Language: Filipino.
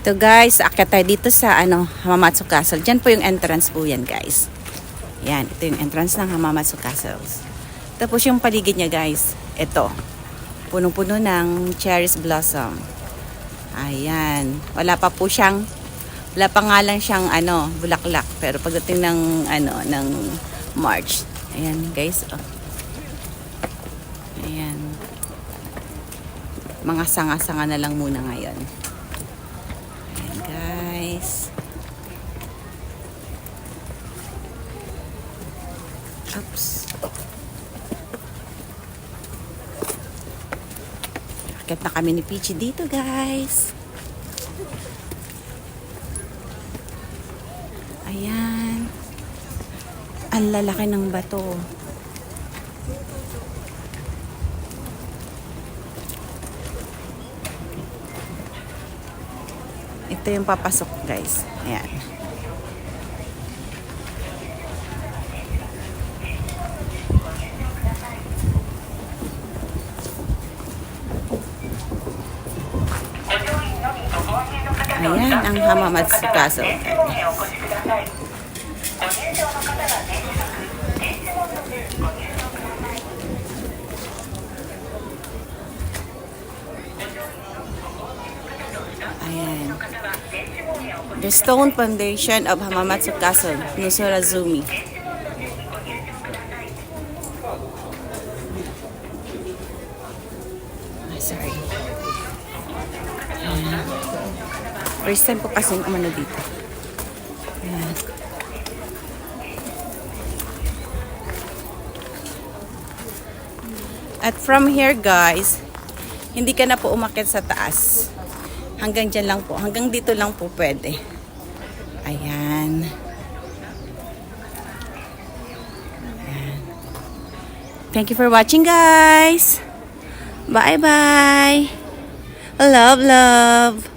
Ito guys, aakyat tayo dito sa Hamamatsu Castle. Diyan po yung entrance po yan guys. Yan, ito yung entrance ng Hamamatsu Castle. Tapos yung paligid niya guys, ito. Punong-puno ng cherries blossom. Ayan. Wala pa nga lang siyang bulaklak. Pero pagdating ng March. Ayan guys. Oh. Ayan. Mga sanga-sanga na lang muna ngayon. Ayan guys. Oops. Akit na kami ni Peachy dito guys. Ayan. Ang lalaki ng bato. Ito yung papasok guys. Ayan. Ayan ang Hamamatsu Castle. Ayan. The stone foundation of Hamamatsu Castle, Nusurazumi. Sorry. Ayan. First time po kasi umano dito. Ayan. At from here guys, hindi ka na po umakyat sa taas. Hanggang dyan lang po. Hanggang dito lang po pwede. Ayan. Ayan. Thank you for watching guys. Bye bye. Love, love.